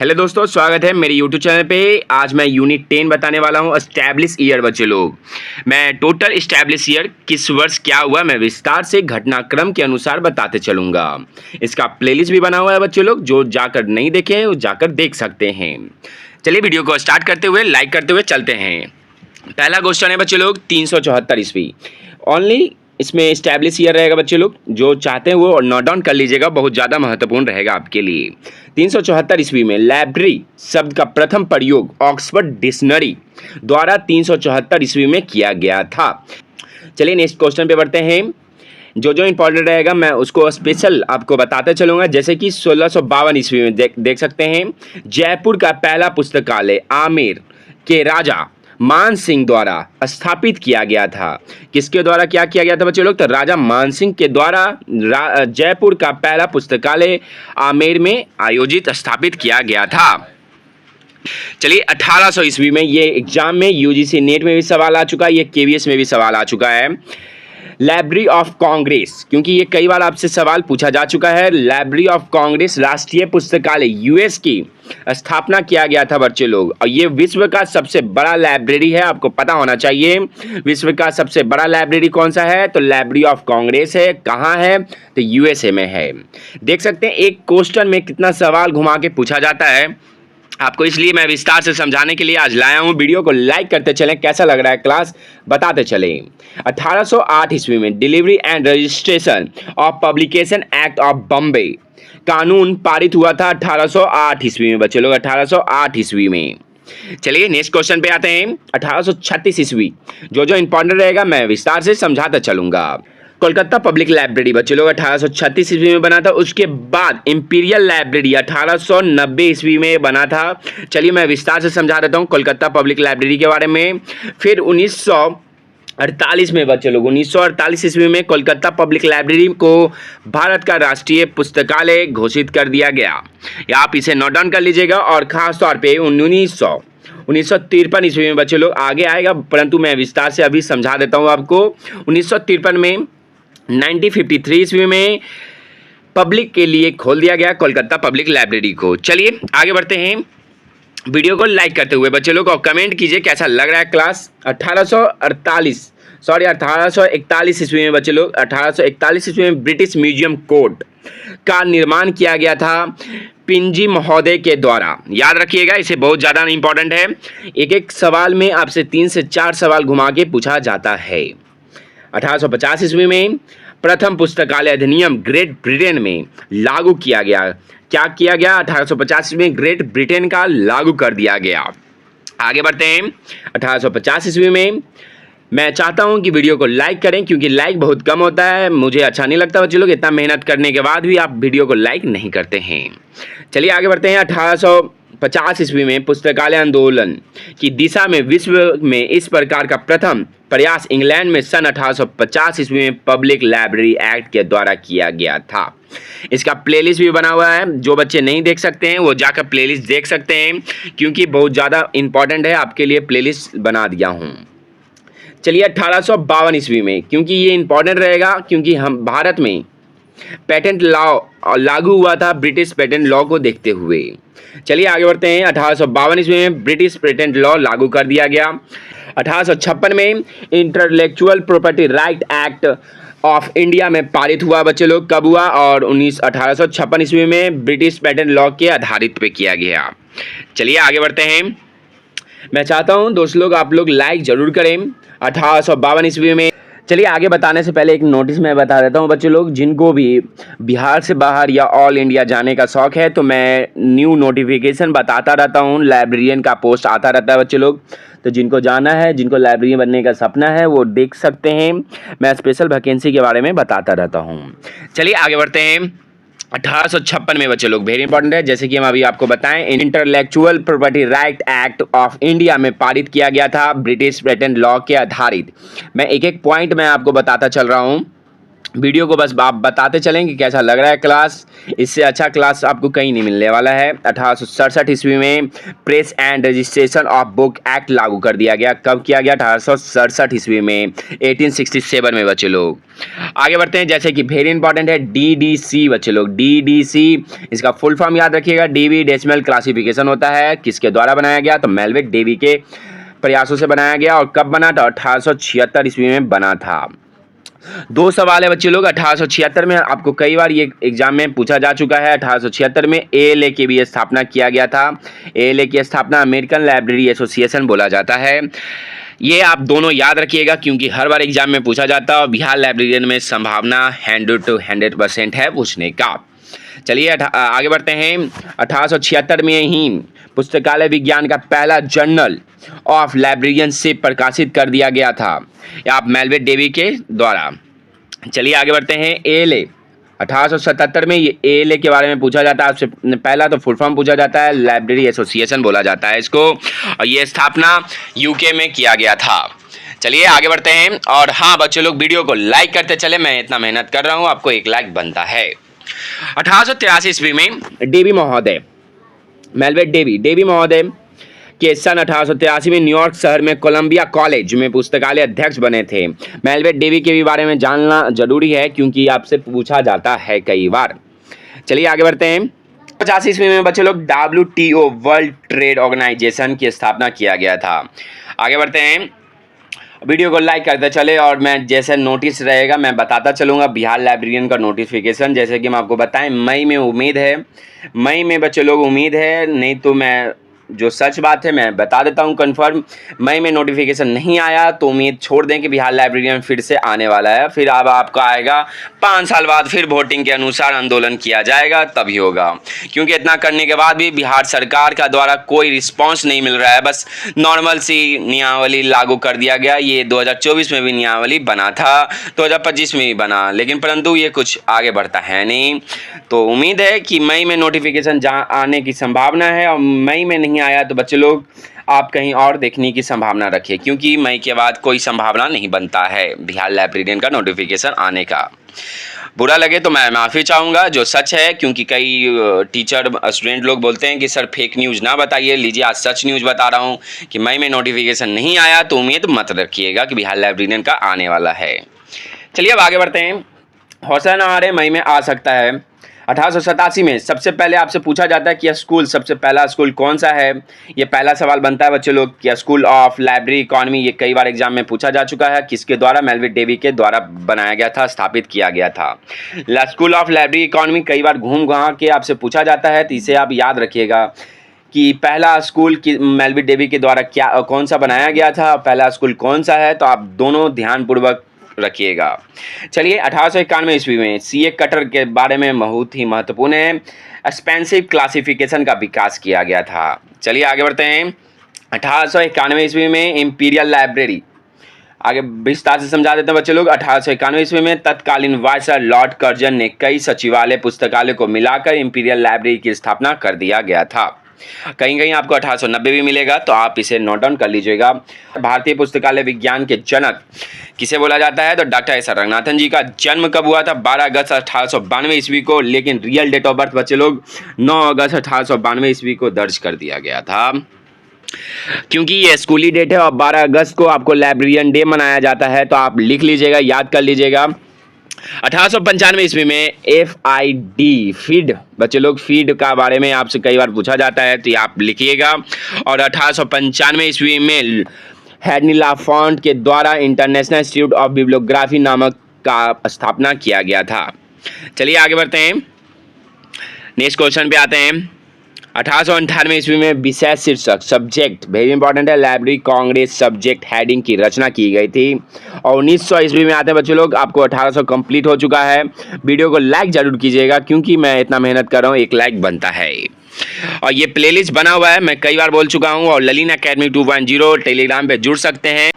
Hello दोस्तों, स्वागत है मेरे यूट्यूब चैनल पे। आज मैं यूनिट 10 बताने वाला हूँ। एस्टैब्लिश ईयर बच्चे लोग, मैं टोटल एस्टैब्लिश ईयर किस वर्ष क्या हुआ मैं विस्तार से घटनाक्रम के अनुसार बताते चलूँगा। इसका प्लेलिस्ट भी बना हुआ है बच्चे लोग, जो जाकर नहीं देखे हैं वो जाकर देख सकते हैं। चलिए वीडियो को स्टार्ट करते हुए लाइक करते हुए चलते हैं। पहला क्वेश्चन है बच्चे लोग 374 ईस्वी। ओनली इसमें एस्टैब्लिश ईयर रहेगा बच्चे लोग, जो चाहते हैं वो नोट डाउन कर लीजिएगा, बहुत ज़्यादा महत्वपूर्ण रहेगा आपके लिए। 374 ईस्वी में लाइब्रेरी शब्द का प्रथम प्रयोग ऑक्सफोर्ड डिक्शनरी द्वारा 374 ईस्वी में किया गया था। चलिए नेक्स्ट क्वेश्चन पे बढ़ते हैं। जो इंपॉर्टेंट रहेगा मैं उसको स्पेशल आपको बताते चलूँगा। जैसे कि 1652 ईस्वी में देख सकते हैं, जयपुर का पहला पुस्तकालय आमेर के राजा मान सिंह द्वारा स्थापित किया गया था। किसके द्वारा क्या किया गया था बच्चे लोग? तो राजा मान सिंह के द्वारा जयपुर का पहला पुस्तकालय आमेर में आयोजित स्थापित किया गया था। चलिए 1800 ईस्वी में, ये एग्जाम में यूजीसी नेट में भी सवाल आ चुका है, ये केवीएस में भी सवाल आ चुका है। लाइब्रेरी ऑफ कांग्रेस, क्योंकि ये कई बार आपसे सवाल पूछा जा चुका है। लाइब्रेरी ऑफ कांग्रेस राष्ट्रीय पुस्तकालय यूएस की स्थापना किया गया था बच्चे लोग, और ये विश्व का सबसे बड़ा लाइब्रेरी है, आपको पता होना चाहिए। विश्व का सबसे बड़ा लाइब्रेरी कौन सा है? तो लाइब्रेरी ऑफ कांग्रेस है। कहाँ है? तो यूएसए में है। देख सकते हैं एक क्वेश्चन में कितना सवाल घुमा के पूछा जाता है आपको, इसलिए मैं विस्तार से समझाने के लिए आज लाया हूं। वीडियो को लाइक करते चलें, कैसा लग रहा है क्लास बताते चलें। 1808 ईस्वी में delivery and registration of publication act of Bombay कानून पारित हुआ था 1808 ईस्वी में बच्चे लोग, 1808 ईस्वी में। चलिए नेक्स्ट क्वेश्चन पे आते हैं। 1836 ईस्वी, जो इंपॉर्टेंट रहेगा मैं विस्तार से समझाता चलूंगा। कोलकाता पब्लिक लाइब्रेरी बच्चे लोग 1836 ईस्वी में बना था। उसके बाद इंपीरियल लाइब्रेरी 1890 ईस्वी में बना था। चलिए मैं विस्तार से समझा देता हूँ कोलकाता पब्लिक लाइब्रेरी के बारे में। फिर 1948 में बच्चे लोग, 1948 ईस्वी में कोलकाता पब्लिक लाइब्रेरी को भारत का राष्ट्रीय पुस्तकालय घोषित कर दिया गया। या आप इसे नोट डाउन कर लीजिएगा। और ख़ास तौर पे 1953 ईस्वी में बच्चे लोग आगे आएगा, परंतु मैं विस्तार से अभी समझा देता हूँ आपको। 1953 में 1953 ईस्वी में पब्लिक के लिए खोल दिया गया कोलकाता पब्लिक लाइब्रेरी को। चलिए आगे बढ़ते हैं, वीडियो को लाइक करते हुए बच्चे लोग, और कमेंट कीजिए कैसा लग रहा है क्लास। 1841 ईस्वी में बच्चे लोग, 1841 ईस्वी में ब्रिटिश म्यूजियम कोड का निर्माण किया गया था पिंजी महोदय के द्वारा। याद रखिएगा, इसे बहुत ज़्यादा इंपॉर्टेंट है। एक एक सवाल में आपसे 3 से 4 सवाल घुमा के पूछा जाता है। 1850 ईस्वी में प्रथम पुस्तकालय अधिनियम ग्रेट ब्रिटेन में लागू किया गया। क्या किया गया? 1850 में ग्रेट ब्रिटेन का लागू कर दिया गया। आगे बढ़ते हैं। 1850 ईस्वी में मैं चाहता हूं कि वीडियो को लाइक करें, क्योंकि लाइक बहुत कम होता है, मुझे अच्छा नहीं लगता बच्चे लोग, इतना मेहनत करने के बाद भी आप वीडियो को लाइक नहीं करते हैं। चलिए आगे बढ़ते हैं। 1850 ईस्वी में पुस्तकालय आंदोलन की दिशा में विश्व में इस प्रकार का प्रथम प्रयास इंग्लैंड में सन 1850 ईस्वी में पब्लिक लाइब्रेरी एक्ट के द्वारा किया गया था। इसका प्लेलिस्ट भी बना हुआ है, जो बच्चे नहीं देख सकते हैं वो जाकर प्लेलिस्ट देख सकते हैं, क्योंकि बहुत ज़्यादा इंपॉर्टेंट है, आपके लिए प्लेलिस्ट बना दिया हूँ। चलिए 1852 ईस्वी में, क्योंकि ये इंपॉर्टेंट रहेगा, क्योंकि हम भारत में पेटेंट लॉ लागू हुआ था ब्रिटिश पेटेंट लॉ को देखते हुए। चलिए आगे बढ़ते हैं। 1852 ईस्वी में ब्रिटिश पेटेंट लॉ लागू कर दिया गया। 1856 में intellectual property right act of India में पारित हुआ बच्चे लोग। कब हुआ? और 1856 ईस्वी में ब्रिटिश पेटेंट लॉ के आधारित पे किया गया। चलिए आगे बढ़ते हैं। मैं चाहता हूं दोस्त लोग आप लोग लाइक जरूर करें। 1852 ईस्वी में, चलिए आगे बताने से पहले एक नोटिस मैं बता देता हूँ बच्चे लोग, जिनको भी बिहार से बाहर या ऑल इंडिया जाने का शौक़ है तो मैं न्यू नोटिफिकेशन बताता रहता हूँ, लाइब्रेरियन का पोस्ट आता रहता है बच्चे लोग। तो जिनको जाना है, जिनको लाइब्रेरियन बनने का सपना है, वो देख सकते हैं। मैं स्पेशल वैकेंसी के बारे में बताता रहता हूँ। चलिए आगे बढ़ते हैं। 1856 में बच्चे लोग, वेरी इंपॉर्टेंट है, जैसे कि हम अभी आपको बताएं, intellectual property right act of India में पारित किया गया था ब्रिटिश पेटेंट लॉ के आधारित। मैं एक एक पॉइंट मैं आपको बताता चल रहा हूं। वीडियो को बस आप बताते चलें कि कैसा लग रहा है क्लास। इससे अच्छा क्लास आपको कहीं नहीं मिलने वाला है। 1867 ईस्वी में press and registration of book act लागू कर दिया गया। कब किया गया? 1867 ईस्वी में, 1867 में बच्चे लोग। आगे बढ़ते हैं, जैसे कि वेरी इंपॉर्टेंट है DDC बच्चे लोग। DDC इसका फुल फॉर्म याद रखिएगा। डीवी डेसिमल क्लासिफिकेशन होता है। किसके द्वारा बनाया गया? तो मेल्विन डेवी के प्रयासों से बनाया गया। और कब बना था? 1876 ईस्वी में बना था। दो सवाल है बच्चे लोग 1876 में, आपको कई बार ये एग्जाम में पूछा जा चुका है। 1876 में ALA की भी स्थापना किया गया था। ALA की स्थापना अमेरिकन लाइब्रेरी एसोसिएशन बोला जाता है। ये आप दोनों याद रखिएगा क्योंकि हर बार एग्जाम में पूछा जाता है और बिहार लाइब्रेरियन में संभावना 100 to 100% है पूछने का। चलिए आगे बढ़ते हैं। 1876 में ही पुस्तकालय विज्ञान का पहला जर्नल ऑफ लाइब्रेरियनशिप प्रकाशित कर दिया गया था, आप मेल्विन डेवी के द्वारा। चलिए आगे बढ़ते हैं। ALA 1877 में ये ALA के बारे में पूछा जाता है। आपसे पहला तो फुल फॉर्म पूछा जाता है, लाइब्रेरी एसोसिएशन बोला जाता है इसको, और ये स्थापना UK में किया गया था। चलिए आगे बढ़ते हैं। और हाँ बच्चे लोग, वीडियो को लाइक करते चले, मैं इतना मेहनत कर रहा हूँ, आपको एक लाइक बनता है। 1883 ईस्वी में डेवी महोदय, मेल्विन डेवी महोदय के सन 1883 में न्यूयॉर्क शहर में कोलंबिया कॉलेज में पुस्तकालय अध्यक्ष बने थे। मेल्विन डेवी के भी बारे में जानना जरूरी है क्योंकि आपसे पूछा जाता है कई बार। चलिए आगे बढ़ते हैं। 50 ईस्वी में बच्चे लोग WTO वर्ल्ड ट्रेड ऑर्गेनाइजेशन की स्थापना किया गया था। आगे बढ़ते हैं, वीडियो को लाइक करते चले और मैं जैसे नोटिस रहेगा मैं बताता चलूँगा बिहार लाइब्रेरियन का नोटिफिकेशन। जैसे कि हम आपको बताएं, मई में उम्मीद है, मई में बच्चे लोग उम्मीद है, नहीं तो मैं जो सच बात है मैं बता देता हूं कंफर्म। मई में नोटिफिकेशन नहीं आया तो उम्मीद छोड़ दें कि बिहार लाइब्रेरियन फिर से आने वाला है। फिर अब आपका आएगा 5 साल बाद, फिर वोटिंग के अनुसार आंदोलन किया जाएगा तभी होगा। क्योंकि इतना करने के बाद भी बिहार सरकार का द्वारा कोई रिस्पॉन्स नहीं मिल रहा है। बस नॉर्मल सी नियमावली लागू कर दिया गया। ये 2024 में भी नियमावली बना था, 2025 में भी बना, लेकिन परंतु ये कुछ आगे बढ़ता है नहीं। तो उम्मीद है कि मई में नोटिफिकेशन आने की संभावना है, और मई में नहीं आया तो बच्चे लोग आप कहीं और देखने की संभावना रखिए, क्योंकि मई के बाद कोई संभावना नहीं बनता है बिहार लाइब्रेरियन का नोटिफिकेशन आने का। बुरा लगे तो मैं माफ़ी चाहूँगा, जो सच है, क्योंकि कई टीचर स्टूडेंट लोग बोलते हैं कि सर फेक न्यूज़ ना बताइए। लीजिए आज सच न्यूज़ बता रहा हूँ कि मई में नोटिफिकेशन नहीं आया तो उम्मीद मत रखिएगा कि बिहार लाइब्रेरियन का आने वाला है। चलिए अब आगे बढ़ते हैं। हौसला ना हारे, मई में आ सकता है। 1887 में सबसे पहले आपसे पूछा जाता है कि स्कूल, सबसे पहला स्कूल कौन सा है? ये पहला सवाल बनता है बच्चे लोग कि स्कूल ऑफ लाइब्रेरी इकोनॉमी। ये कई बार एग्जाम में पूछा जा चुका है। किसके द्वारा? मेल्विन डेवी के द्वारा बनाया गया था, स्थापित किया गया था। स्कूल ऑफ लाइब्रेरी इकोनॉमी कई बार घूम घुमा के आपसे पूछा जाता है, तो इसे आप याद रखिएगा कि पहला स्कूल की मेल्विन डेवी के द्वारा कौन सा बनाया गया था, पहला स्कूल कौन सा है, तो आप दोनों ध्यानपूर्वक रखिएगा। चलिए 1891 ईस्वी में CA कटर के बारे में बहुत ही महत्वपूर्ण है, एक्सपेंसिव क्लासिफिकेशन का विकास किया गया था। चलिए आगे बढ़ते हैं। 1891 ईस्वी में इंपीरियल लाइब्रेरी, आगे विस्तार से समझा देते हैं बच्चे लोग। 1891 ईस्वी में तत्कालीन वायसराय लॉर्ड कर्जन ने कई सचिवालय पुस्तकालय को मिलाकर इंपीरियल लाइब्रेरी की स्थापना कर दिया गया था। कहीं कहीं आपको 1890 भी मिलेगा, तो आप इसे नोट डाउन कर लीजिएगा। भारतीय पुस्तकालय विज्ञान के जनक किसे बोला जाता है? तो doctor S R Ranganathan ji का जन्म कब हुआ था? 12 अगस्त 1892 ईस्वी को, लेकिन रियल डेट ऑफ बर्थ बच्चे लोग 9 अगस्त 1892 ईस्वी को दर्ज कर दिया गया था, क्योंकि ये स्कूली डेट है और 12 अगस्त को आपको लाइब्रेरियन डे मनाया जाता है। तो आप लिख लीजिएगा, याद कर लीजिएगा। 1895 ईस्वी में FID फीड, बच्चे लोग फीड का बारे में आपसे कई बार पूछा जाता है, तो ये आप लिखिएगा। और 1895 ईस्वी में हेनरी लाफॉन्ट के द्वारा इंटरनेशनल इंस्टीट्यूट ऑफ बिब्लियोग्राफी नामक का स्थापना किया गया था। चलिए आगे बढ़ते हैं, नेक्स्ट क्वेश्चन पे आते हैं। 1898 ईस्वी में विषय शीर्षक, सब्जेक्ट वेरी इंपॉर्टेंट है, लाइब्रेरी कांग्रेस सब्जेक्ट हेडिंग की रचना की गई थी। और 1900 ईस्वी में आते हैं बच्चे लोग, आपको 1800 कंप्लीट हो चुका है। वीडियो को लाइक जरूर कीजिएगा क्योंकि मैं इतना मेहनत कर रहा हूँ, एक लाइक बनता है। और ये प्लेलिस्ट बना हुआ है, मैं कई बार बोल चुका हूँ। और ललिन अकेडमी 2.0 टेलीग्राम पे जुड़ सकते हैं।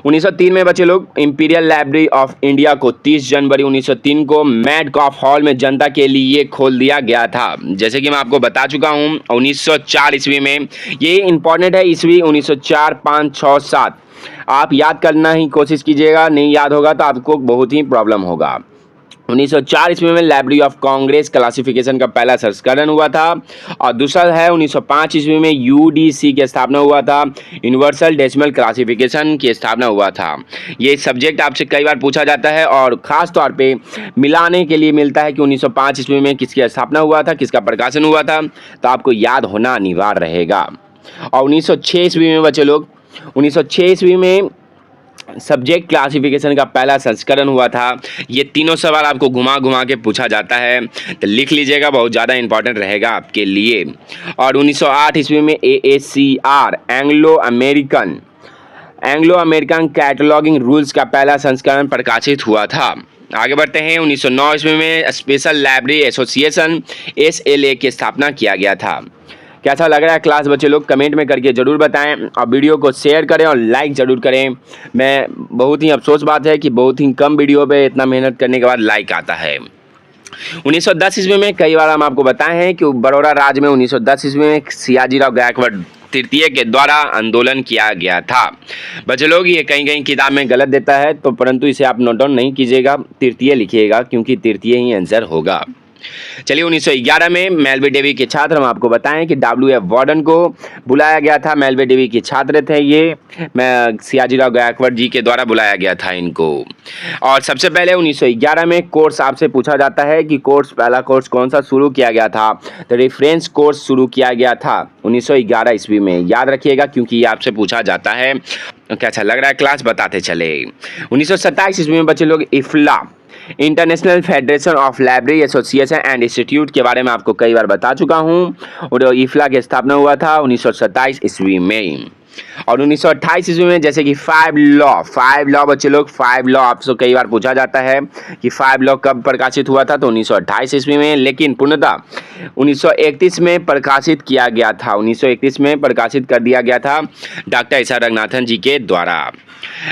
1903 में बच्चे लोग इंपीरियल लाइब्रेरी ऑफ इंडिया को 30 जनवरी 1903 को मैडकॉफ हॉल में जनता के लिए खोल दिया गया था। जैसे कि मैं आपको बता चुका हूँ 1904 ईस्वी में, ये इंपॉर्टेंट है ईस्वी 1904, 5, 6, 7 आप याद करना ही कोशिश कीजिएगा, नहीं याद होगा तो आपको बहुत ही प्रॉब्लम होगा। 1904 ईस्वी में लाइब्रेरी ऑफ कांग्रेस क्लासिफिकेशन का पहला संस्करण हुआ था। और दूसरा है 1905 ईस्वी में यूडीसी की स्थापना हुआ था, यूनिवर्सल डेसिमल क्लासिफिकेशन की स्थापना हुआ था। ये सब्जेक्ट आपसे कई बार पूछा जाता है और ख़ास तौर पे मिलाने के लिए मिलता है कि 1905 ईस्वी में किसकी स्थापना हुआ था, किसका प्रकाशन हुआ था, तो आपको याद होना अनिवार्य रहेगा। और 1906 ईस्वी में बच्चे लोग 1906 ईस्वी में सब्जेक्ट क्लासिफिकेशन का पहला संस्करण हुआ था। ये तीनों सवाल आपको घुमा घुमा के पूछा जाता है, तो लिख लीजिएगा, बहुत ज़्यादा इंपॉर्टेंट रहेगा आपके लिए। और 1908 ईस्वी में AACR Anglo American cataloguing rules का पहला संस्करण प्रकाशित हुआ था। आगे बढ़ते हैं। 1909 ईस्वी में स्पेशल लाइब्रेरी एसोसिएशन SLA की स्थापना किया गया था। कैसा लग रहा है क्लास बच्चे लोग, कमेंट में करके ज़रूर बताएं और वीडियो को शेयर करें और लाइक ज़रूर करें। मैं बहुत ही अफसोस बात है कि बहुत ही कम वीडियो पे इतना मेहनत करने के बाद लाइक आता है। 1910 ईस्वी में कई बार हम आपको बताए हैं कि बड़ौदा राज्य में 1910 ईस्वी में सियाजीराव गायकवाड़ तृतीय के द्वारा आंदोलन किया गया था। बच्चे लोग ये कहीं कहीं किताब में गलत देता है, तो परंतु इसे आप नोट डाउन नहीं कीजिएगा, तृतीय लिखिएगा क्योंकि तृतीय ही आंसर होगा। चलिए 1911 में मेलवी डेवी के छात्र, हम आपको बताएं कि WF वार्डन को बुलाया गया था। मेलवी डेवी के छात्र थे ये, सियाजीराव गायकवाड़ जी के द्वारा बुलाया गया था इनको। और सबसे पहले 1911 में कोर्स आपसे पूछा जाता है कि पहला कोर्स कौन सा शुरू किया गया था, तो रेफरेंस कोर्स शुरू किया गया था 1911 ईस्वी में। याद रखिएगा क्योंकि ये आपसे पूछा जाता है। कैसा लग रहा है क्लास, बताते चले। 1927 ईस्वी में बच्चे लोग IFLA international federation of library association and institute के बारे में आपको कई बार बता चुका हूं, और इफ्ला की स्थापना हुआ था 1927 ईस्वी में। और 1928 ईस्वी में जैसे कि फाइव लॉ बच्चे लोग, 5 लॉ आपसे कई बार पूछा जाता है कि 5 लॉ कब प्रकाशित हुआ था, तो 1928 ईस्वी में, लेकिन पूर्णतः 1931 में प्रकाशित किया गया था। 1931 में प्रकाशित कर दिया गया था डॉक्टर एस.आर. रंगनाथन जी के द्वारा।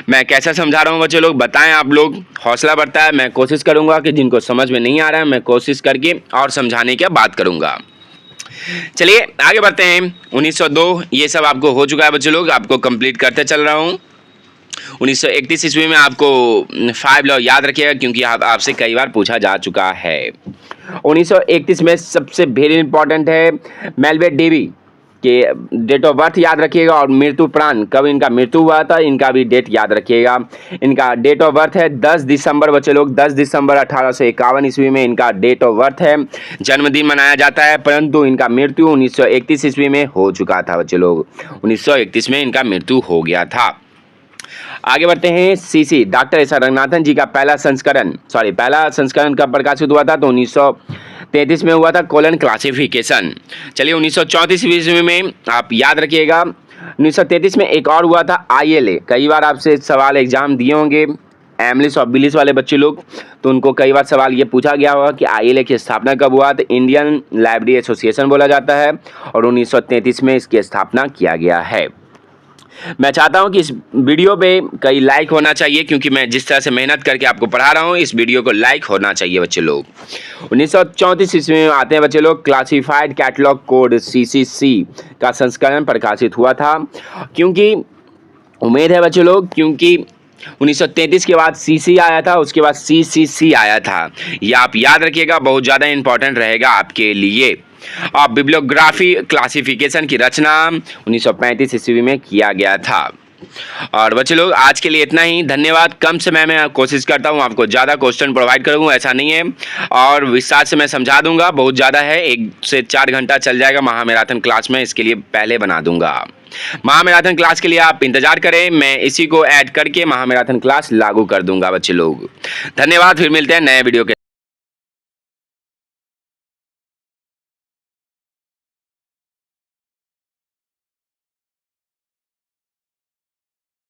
मैं कैसा समझा रहा हूँ बच्चे लोग, बताएं आप लोग, हौसला बढ़ता है। मैं कोशिश करूंगा कि जिनको समझ में नहीं आ रहा है मैं कोशिश करके और समझाने की बात करूंगा। चलिए आगे बढ़ते हैं। 1902 ये सब आपको हो चुका है बच्चे लोग, आपको कंप्लीट करते चल रहा हूँ। 1931 ईस्वी में आपको 5 लॉ याद रखिएगा क्योंकि आपसे कई बार पूछा जा चुका है। 1931 में सबसे वेरी इंपॉर्टेंट है मेलवी डेवी के डेट ऑफ बर्थ याद रखिएगा और मृत्यु प्राण कब इनका मृत्यु हुआ था इनका भी डेट याद रखिएगा। इनका डेट ऑफ बर्थ है 10 दिसंबर बच्चे लोग, 10 दिसंबर 1851 ईस्वी में इनका डेट ऑफ बर्थ है, जन्मदिन मनाया जाता है, परंतु इनका मृत्यु 1931 ईस्वी में हो चुका था बच्चे लोग। 1931 में इनका मृत्यु हो गया था। आगे बढ़ते हैं। CC doctor S R. Ranganathan ji का पहला संस्करण कब प्रकाशित हुआ था, तो 1933 में हुआ था, कोलन क्लासिफिकेशन। चलिए 1934 ईस्वी में आप याद रखिएगा। 1933 में एक और हुआ था ILA। कई बार आपसे सवाल एग्जाम दिए होंगे एमलिस और बिलिस वाले बच्चे लोग, तो उनको कई बार सवाल ये पूछा गया होगा कि ILA की स्थापना कब हुआ, तो इंडियन लाइब्रेरी एसोसिएशन बोला जाता है और 1933 में इसकी स्थापना किया गया है। मैं चाहता हूं कि इस वीडियो पे कई लाइक होना चाहिए क्योंकि मैं जिस तरह से मेहनत करके आपको पढ़ा रहा हूं, इस वीडियो को लाइक होना चाहिए बच्चे लोग। 1934 ईस्वी में आते हैं बच्चे लोग, क्लासिफाइड कैटलॉग कोड CCC का संस्करण प्रकाशित हुआ था। क्योंकि उम्मीद है बच्चे लोग, क्योंकि 1933 के बाद CC आया था, उसके बाद CCC आया था। ये आप याद रखिएगा, बहुत ज़्यादा इंपॉर्टेंट रहेगा आपके लिए। और बिब्लियोग्राफी क्लासिफिकेशन की रचना 1935 ईस्वी में किया गया था। और बच्चे लोग आज के लिए इतना ही, धन्यवाद। कम समय में कोशिश करता हूँ आपको ज़्यादा क्वेश्चन प्रोवाइड करूँगा, ऐसा नहीं है, और विस्तार से मैं समझा दूंगा, बहुत ज़्यादा है, 1 से 4 घंटा चल जाएगा महामैराथन क्लास में, इसके लिए पहले बना दूंगा। महामैराथन क्लास के लिए आप इंतजार करें, मैं इसी को ऐड करके महामैराथन क्लास लागू कर दूंगा बच्चे लोग। धन्यवाद, फिर मिलते हैं नए वीडियो के